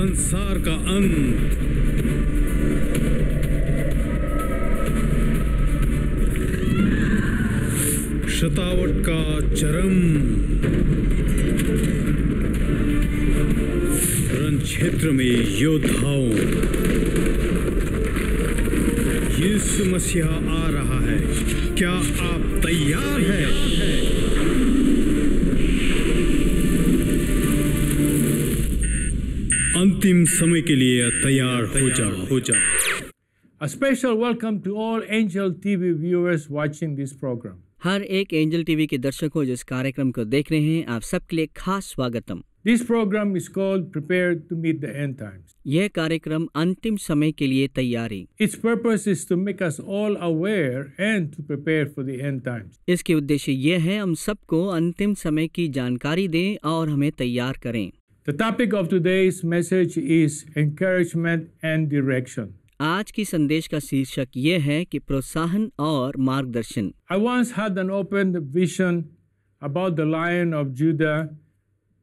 संसार का अंत। शतावट का चरम। रण क्षेत्र में योद्धाओं। यीशु मसीह आ रहा है। क्या आप तैयार हैं? अंतिम समय के लिए तैयार हो जाओ। A special welcome to all Angel TV viewers watching this program. हर एक एंजल टीवी के दर्शकों जो इस कार्यक्रम को देख रहे हैं, आप सबके लिए खास स्वागतम। This program is called Prepare to Meet the End Times. यह कार्यक्रम अंतिम समय के लिए तैयारी। Its purpose is to make us all aware and to prepare for the end times. इसके उद्देश्य यह है हम सबको अंतिम समय की जानकारी दें और हमें तैयार करें। The topic of today's message is encouragement and direction. आज की संदेश का शीर्षक यह है कि प्रोत्साहन और मार्गदर्शन। I once had an open vision about the Lion of Judah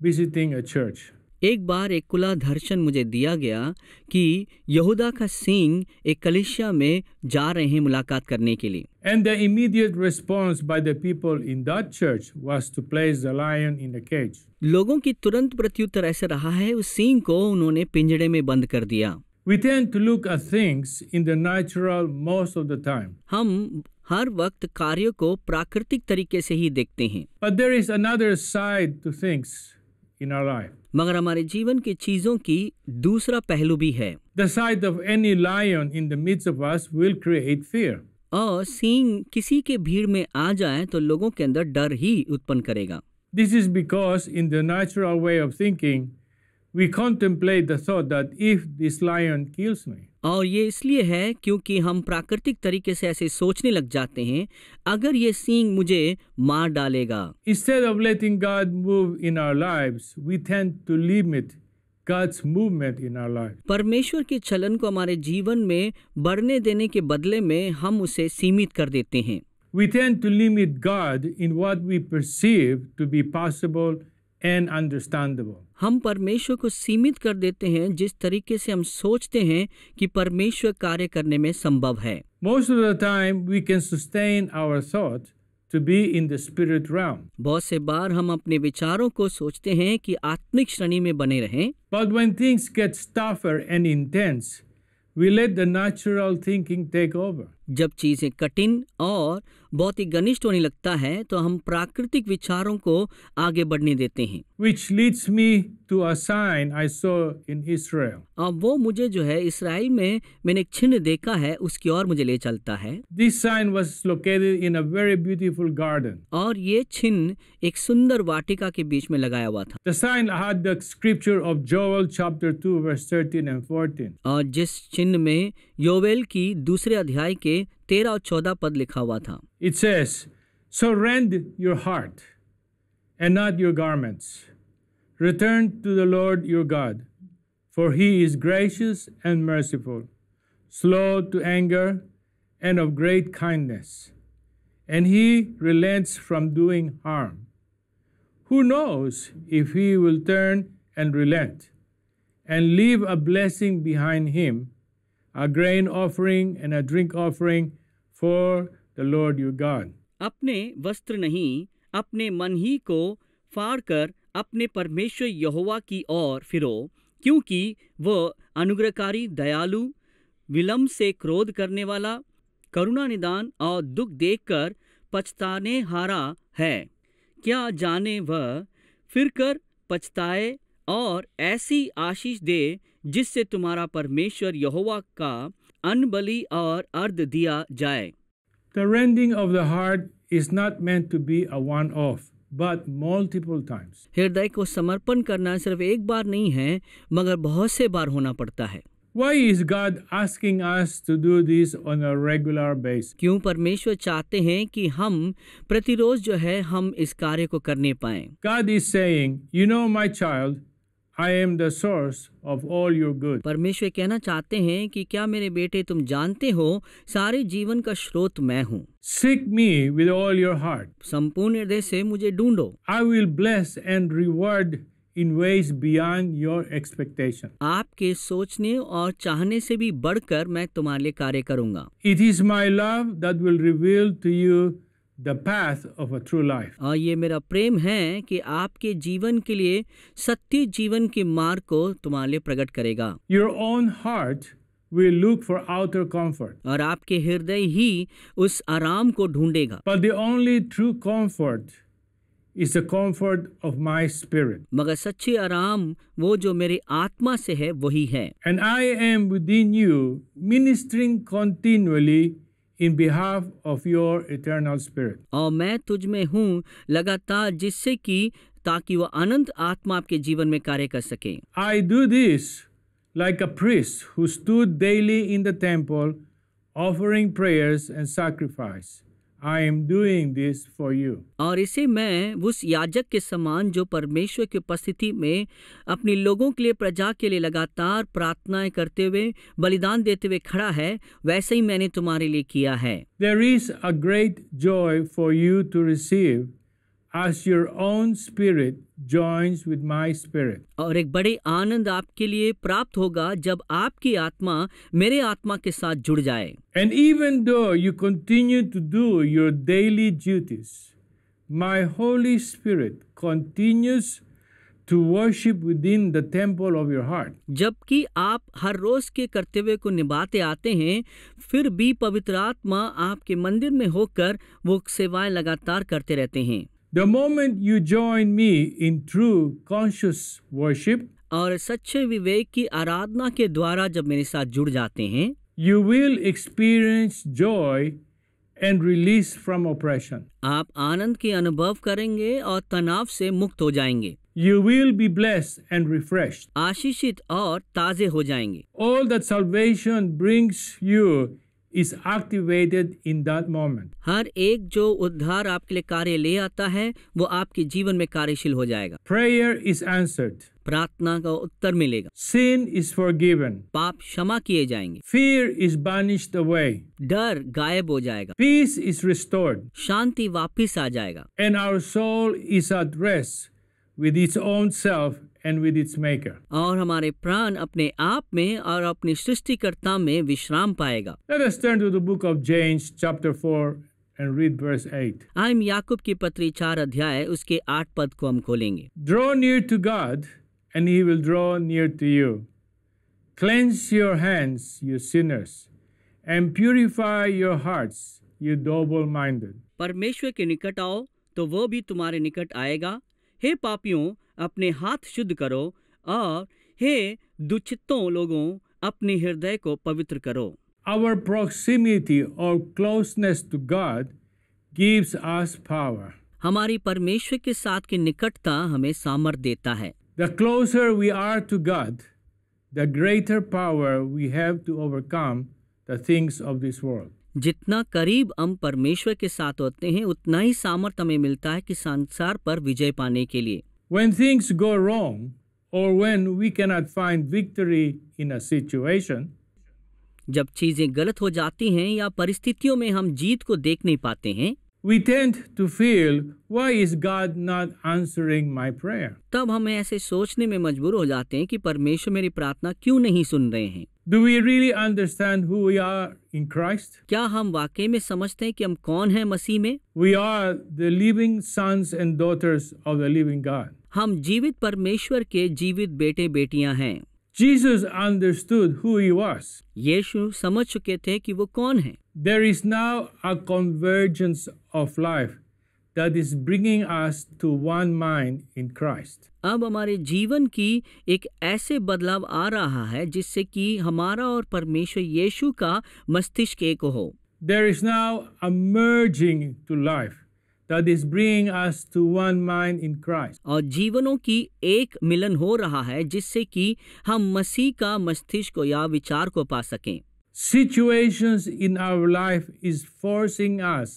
visiting a church. एक बार एक खुला दर्शन मुझे दिया गया कि यहूदा का सिंह एक कलीसिया में जा रहे हैं मुलाकात करने के लिए। And the immediate response by the people in that church was to place the lion in a cage. लोगों की तुरंत प्रत्युत्तर ऐसा रहा है, उस सिंह को उन्होंने पिंजड़े में बंद कर दिया। We tend to look at things in the natural most of the time. हम हर वक्त कार्यों को प्राकृतिक तरीके से ही देखते हैं, But there is another side to things in our life. मगर हमारे जीवन की चीजों की दूसरा पहलू भी है। The sight of any lion in the midst of us will create fear. और सिंह किसी के भीड़ में आ जाए तो लोगों के अंदर डर ही उत्पन्न करेगा। This is because in the natural way of thinking, we contemplate the thought that if this lion kills me, और ये इसलिए है क्योंकि हम प्राकृतिक तरीके से ऐसे सोचने लग जाते हैं, अगर ये सिंह मुझे मार डालेगा। instead of letting God move in our lives, we tend to limit God's movement in our life. परमेश्वर के चलन को हमारे जीवन में बढ़ने देने के बदले में हम उसे सीमित कर देते हैं। We tend to limit God in what we perceive to be possible and understandable. हम परमेश्वर को सीमित कर देते हैं जिस तरीके से हम सोचते हैं कि परमेश्वर कार्य करने में संभव है। Most of the time, we can sustain our thought to be in the spirit realm. बहुत से बार हम अपने विचारों को सोचते हैं कि आत्मिक श्रेणी में बने रहें, But when things get tougher and intense, we let the natural thinking take over. जब चीजें कठिन और बहुत ही घनिष्ठ होने लगता है तो हम प्राकृतिक विचारों को आगे बढ़ने देते हैं, Which leads me to a sign I saw in Israel. अब वो मुझे जो है इस्राएल में मैंने एक चिन्ह देखा है उसकी ओर मुझे ले चलता है। This sign was located in a very beautiful garden. और ये चिन्ह एक सुंदर वाटिका के बीच में लगाया हुआ था। The sign had the scripture of Joel chapter 2 verse 13 and 14. और जिस चिन्ह में योवेल की दूसरे अध्याय के 13 और 14 पद लिखा हुआ था। It says, "So rend your heart and not your garments. Return to the Lord your God, for he is gracious and merciful, slow to anger and of great kindness, and he relents from doing harm. Who knows if he will turn and relent and leave a blessing behind him, a grain offering and a drink offering for the Lord your God." अपने वस्त्र नहीं, अपने मन ही को फाड़कर अपने परमेश्वर यहोवा की ओर फिरो, क्योंकि वह अनुग्रहकारी, दयालु, विलंब से क्रोध करने वाला, करुणा निदान और दुख देखकर पछताने हारा है। क्या जाने वह फिरकर पछताए और ऐसी आशीष दे जिससे तुम्हारा परमेश्वर यहोवा का अन्न बलि और अर्ध दिया जाए। The rending of the heart is not meant to be a one-off, but multiple times. हृदय को समर्पण करना सिर्फ एक बार नहीं है, मगर बहुत से बार होना पड़ता है। Why is God asking us to do this on a regular basis? क्यों परमेश्वर चाहते हैं कि हम प्रतिरोज जो है हम इस कार्य को करने पाएं? God is saying, "You know, my child, I am the source of all your good." परमेश्वर कहना चाहते हैं कि क्या मेरे बेटे तुम जानते हो सारे जीवन का स्रोत मैं हूँ। Seek me with all your heart. संपूर्ण हृदय से मुझे ढूंढो। I will bless and reward in ways beyond your expectation. आपके सोचने और चाहने से भी बढ़कर मैं तुम्हारे लिए कार्य करूंगा। It is my love that will reveal to you the path of a true life. और ये मेरा प्रेम है कि आपके जीवन के लिए सत्य जीवन के मार्ग को तुम्हारे लिए प्रकट करेगा। Your own heart will look for outer comfort, और आपके हृदय ही उस आराम को ढूंढेगा। but the only true comfort is the comfort of my spirit. मगर सच्ची आराम वो जो मेरी आत्मा से है वही है। And I am within you, ministering continually in behalf of your eternal spirit. और मैं तुझ में हूँ लगातार, जिससे कि ताकि वह अनंत आत्मा आपके जीवन में कार्य कर सके। I do this like a priest who stood daily in the temple offering prayers and sacrifice. I am doing this for you. और इसे मैं उस याजक के समान जो परमेश्वर की उपस्थिति में अपने लोगों के लिए, प्रजा के लिए लगातार प्रार्थनाएं करते हुए, बलिदान देते हुए खड़ा है, वैसे ही मैंने तुम्हारे लिए किया है। There is a great joy for you to receive as your own spirit joins with my spirit. और एक बड़े आनंद आपके लिए प्राप्त होगा जब आपकी आत्मा मेरे आत्मा के साथ जुड़ जाए। And even though you continue to do your daily duties, my Holy Spirit continues to worship within the temple of your heart. जबकि आप हर रोज के कर्तव्य को निभाते आते हैं, फिर भी पवित्र आत्मा आपके मंदिर में होकर वो सेवाएं लगातार करते रहते हैं। The moment you join me in true conscious worship, और सच्चे विवेक की आराधना के द्वारा जब मेरे साथ जुड़ जाते हैं, you will experience joy and release from oppression. आप आनंद के अनुभव करेंगे और तनाव से मुक्त हो जाएंगे। You will be blessed and refreshed. आशीषित और ताजे हो जाएंगे। All that salvation brings you is activated in that moment. हर एक जो उद्धार आपके लिए कार्य ले आता है वो आपके जीवन में कार्यशील हो जाएगा। Prayer is answered. प्रार्थना का उत्तर मिलेगा। Sin is forgiven. पाप क्षमा किए जाएंगे। Fear is banished away. डर गायब हो जाएगा। Peace is restored. शांति वापिस आ जाएगा। And our soul is at rest with its own self and with its maker. और हमारे प्राण अपने आप में और अपने सृष्टिकर्ता में विश्राम पाएगा। Let us turn to the book of James chapter 4 and read verse 8. हम याकूब की पत्री 4 अध्याय उसके 8 पद को हम खोलेंगे। Draw near to God and he will draw near to you. Cleanse your hands, you sinners, and purify your hearts, you double-minded. परमेश्वर के निकट आओ तो वो भी तुम्हारे निकट आएगा। हे पापियों, अपने हाथ शुद्ध करो, और हे दुचित्तों लोगों, अपने हृदय को पवित्र करो। Our proximity or closeness to God gives us power. हमारी परमेश्वर के साथ की निकटता हमें सामर्थ्य देता है। The closer we are to God, the greater power we have to overcome the things of this world. जितना करीब हम परमेश्वर के साथ होते हैं, उतना ही सामर्थ्य हमें मिलता है कि संसार पर विजय पाने के लिए। When things go wrong, or when we cannot find victory in a situation, जब चीजें गलत हो जाती हैं या परिस्थितियों में हम जीत को देख नहीं पाते हैं, we tend to feel, why is God not answering my prayer? तब हम ऐसे सोचने में मजबूर हो जाते हैं कि परमेश्वर मेरी प्रार्थना क्यों नहीं सुन रहे हैं। Do we really understand who we are in Christ? क्या हम वाकई में समझते हैं कि हम कौन हैं मसीह में? We are the living sons and daughters of the living God. हम जीवित परमेश्वर के जीवित बेटे बेटियां हैं। Jesus understood who he was. यीशु समझ चुके थे कि वो कौन है। There is now a convergence of life that is bringing us to one mind in Christ. अब हमारे जीवन की एक ऐसे बदलाव आ रहा है जिससे कि हमारा और परमेश्वर यीशु का मस्तिष्क एक हो। There is now a merging to life that is bringing us to one mind in Christ. और जीवनों की एक मिलन हो रहा है जिससे कि हम मसीह का मस्तिष्क या विचार को पा सकें। Situations in our life is forcing us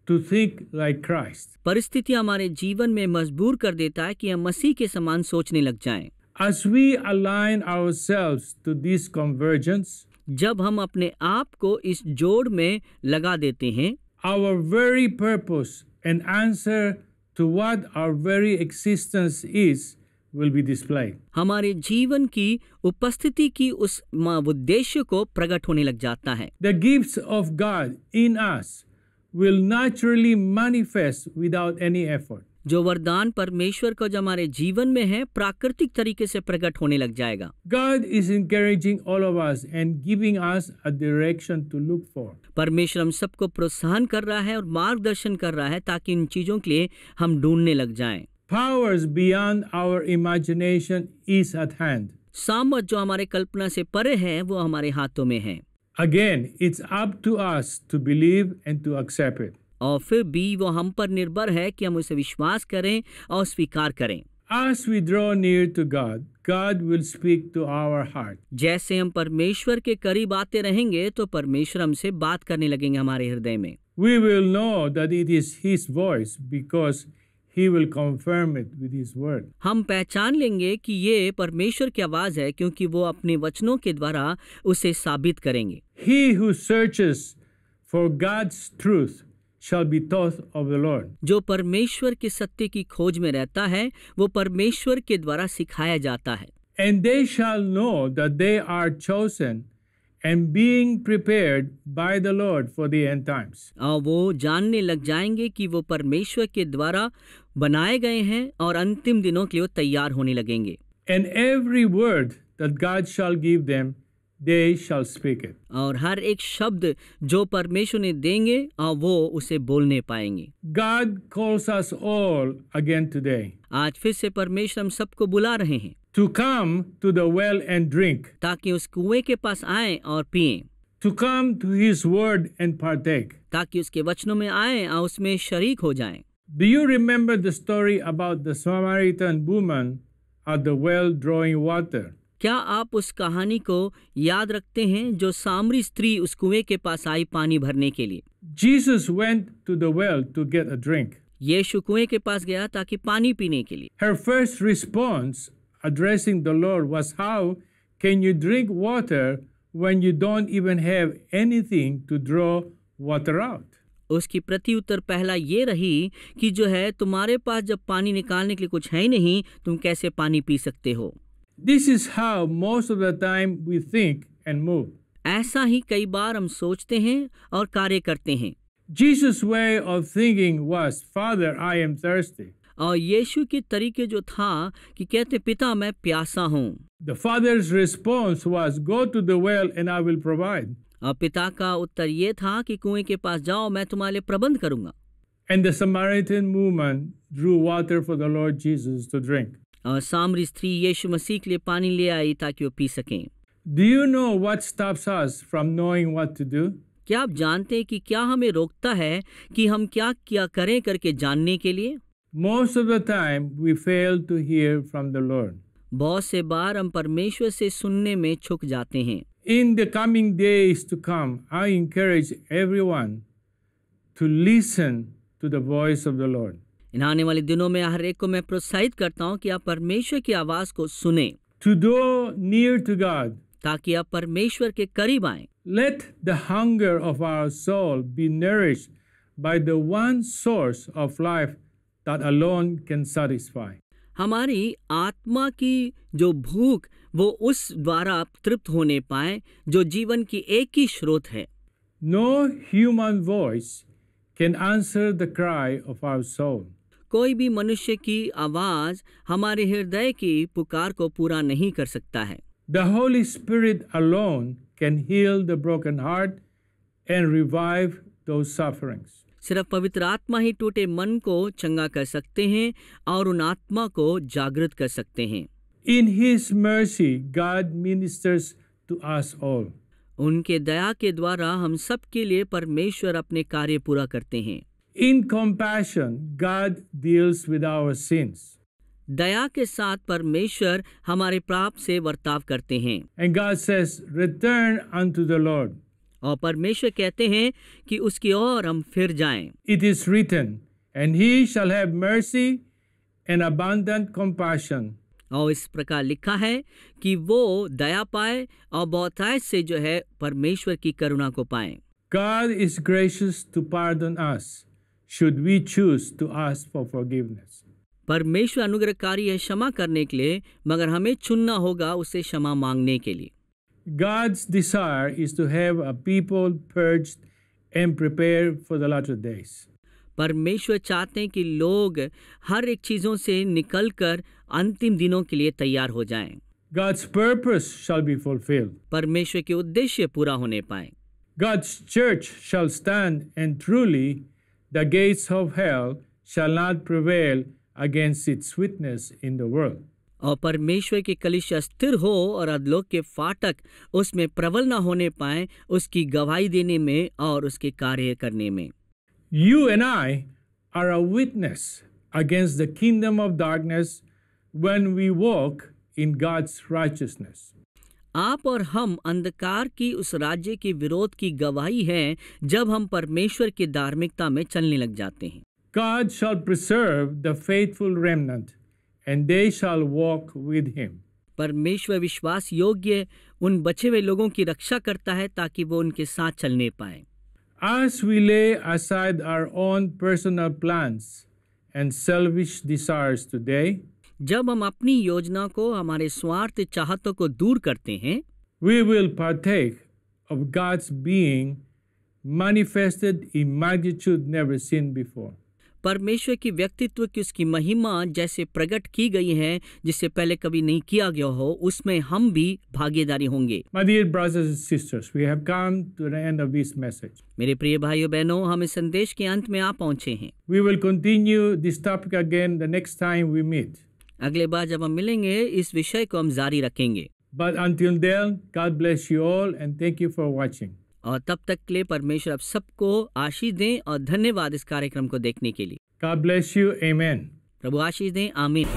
to think like Christ. परिस्थितियां हमारे जीवन में मजबूर कर देता है कि हम मसीह के समान सोचने लग जाएं। As we align ourselves to this convergence, जब हम अपने आप को इस जोड़ में लगा देते हैं, our very purpose and answer to what our very existence is will be displayed. हमारे जीवन की उपस्थिति की उस उद्देश्य को प्रकट होने लग जाता है। The gifts of God in us will naturally manifest without any effort. जो वरदान परमेश्वर का जो हमारे जीवन में है प्राकृतिक तरीके से प्रकट होने लग जाएगा। God is encouraging all of us and giving us a direction to look for. परमेश्वर हम सबको प्रोत्साहन कर रहा है और मार्गदर्शन कर रहा है ताकि इन चीजों के लिए हम ढूंढने लग जाएं। Powers beyond our imagination is at hand. सामर्थ जो हमारे कल्पना से परे है वो हमारे हाथों में है। Again, it's up to us to believe and to accept it. और फिर भी वो हम पर निर्भर है कि हम उसे विश्वास करें और स्वीकार करें। As we draw near to God, God will speak to our heart. जैसे हम परमेश्वर के करीब आते रहेंगे तो परमेश्वर हमसे बात करने लगेंगे हमारे हृदय में। We will know that it is His voice because He will confirm it with His word. हम पहचान लेंगे कि ये परमेश्वर की आवाज है क्योंकि वो अपने वचनों के द्वारा उसे साबित करेंगे। He who searches for God's truth shall be taught of the Lord. जो परमेश्वर के सत्य की खोज में रहता है वो परमेश्वर के द्वारा सिखाया जाता है। And they shall know that they are chosen and being prepared by the Lord for the end times. और वो जानने लग जाएंगे कि वो परमेश्वर के द्वारा बनाए गए हैं और अंतिम दिनों के लिए तैयार होने लगेंगे। And every word that God shall give them, they shall speak it. और हर एक शब्द जो परमेश्वर ने देंगे और वो उसे बोलने पाएंगे। God calls us all again today आज फिर से परमेश्वर हम सबको बुला रहे हैं to come to the well and drink, ताकि उस कुएं के पास आएं और पिएं, to come to His word and partake. ताकि उसके वचनों में आएं और उसमें शरीक हो जाएं। Do you remember the story about the Samaritan woman at the well drawing water? क्या आप उस कहानी को याद रखते हैं जो सामरी स्त्री उस कुएं के पास आई पानी भरने के लिए? Jesus went to the well to get a drink. यीशु कुएं के पास गया ताकि पानी पीने के लिए। Her first response addressing the Lord was, how can you drink water when you don't even have anything to draw water out? उसकी प्रत्युत्तर पहला ये रही कि जो है तुम्हारे पास जब पानी निकालने के लिए कुछ है ही नहीं, तुम कैसे पानी पी सकते हो? This is how most of the time we think and move. ऐसा ही कई बार हम सोचते हैं और कार्य करते हैं। Jesus' way of thinking was, Father, I am thirsty. और यीशु के तरीके जो था कि कहते पिता मैं प्यासा हूँ। The father's response was, go to the well and I will provide. और पिता का उत्तर ये था कि कुएं के पास जाओ, मैं तुम्हारे लिए प्रबंध करूंगा। And the Samaritan woman drew water for the Lord Jesus to drink. और सामरी स्त्री यीशु मसीह के लिए पानी ले आई ताकि वो पी सकें। Do you know what stops us from knowing what to do? क्या आप जानते हैं कि क्या हमें रोकता है कि हम क्या क्या करें करके जानने के लिए? Most of the time we fail to hear from the Lord. बहुत से बार हम परमेश्वर से सुनने में चूक जाते हैं। In the coming days to come, I encourage everyone to listen to the voice of the Lord. इन आने वाले दिनों में हर एक को मैं प्रोत्साहित करता हूँ कि आप परमेश्वर की आवाज को सुने, To draw near to God. ताकि आप परमेश्वर के करीब आएं। Let the hunger of our soul be nourished by the one source of life that alone can satisfy. हमारी आत्मा की जो भूख वो उस द्वारा तृप्त होने पाए जो जीवन की एक ही स्रोत है। No human voice can answer the cry of our soul. कोई भी मनुष्य की आवाज हमारे हृदय की पुकार को पूरा नहीं कर सकता है। The Holy Spirit alone can heal the broken heart and revive those sufferings. सिर्फ पवित्र आत्मा ही टूटे मन को चंगा कर सकते हैं और उन आत्मा को जागृत कर सकते हैं। In His mercy, God ministers to us all. उनके दया के द्वारा हम सब के लिए परमेश्वर अपने कार्य पूरा करते हैं। In compassion, God deals with our sins. दया के साथ परमेश्वर हमारे पाप से वर्ताव करते हैं। And God says, return unto the Lord. और परमेश्वर कहते हैं कि उसकी ओर हम फिर जाएं। It is written, and He shall have mercy and abundant compassion. और इस प्रकार लिखा है कि वो दया पाए और बहुतायत से जो है परमेश्वर की करुणा को पाएं। God is gracious to pardon us, should we choose to ask for forgiveness. परमेश्वर अनुग्रहकारी है क्षमा करने के लिए, मगर हमें चुनना होगा उससे क्षमा मांगने के लिए। God's desire is to have a people purged and prepared for the latter days. परमेश्वर चाहते हैं कि लोग हर एक चीज़ों से निकलकर अंतिम दिनों के लिए तैयार हो जाएं। God's purpose shall be fulfilled. परमेश्वर के उद्देश्य पूरा होने पाए। God's church shall stand, and truly the gates of hell shall not prevail against its witness in the world. और परमेश्वर की कलीसिया स्थिर हो और अधलोक के फाटक उसमें प्रबल न होने पाए उसकी गवाही देने में और उसके कार्य करने में। You and I are a witness against the kingdom of darkness when we walk in God's righteousness. आप और हम अंधकार की उस राज्य के विरोध की गवाही हैं जब हम परमेश्वर की धार्मिकता में चलने लग जाते हैं। God shall preserve the faithful remnant, and they shall walk with him. परमेश्वर विश्वास योग्य उन बचे हुए लोगों की रक्षा करता है ताकि वो उनके साथ चलने पाए। As we lay aside our own personal plans and selfish desires today, जब हम अपनी योजना को, हमारे स्वार्थ चाहतों को दूर करते हैं, we will partake of God's being manifested in magnitude never seen before. परमेश्वर की व्यक्तित्व की उसकी महिमा जैसे प्रकट की गई है जिससे पहले कभी नहीं किया गया हो, उसमें हम भी भागीदारी होंगे। My dear brothers and sisters, we have come to the end of this message. मेरे प्रिय भाइयों बहनों, हम इस संदेश के अंत में आ पहुंचे हैं। We will continue this topic again the next time we meet. अगले बार जब हम मिलेंगे इस विषय को हम जारी रखेंगे। But until then, God bless you all and thank you for watching. और तब तक के लिए परमेश्वर आप सबको आशीष दें और धन्यवाद इस कार्यक्रम को देखने के लिए। God bless you. Amen. प्रभु आशीष दें। आमीन।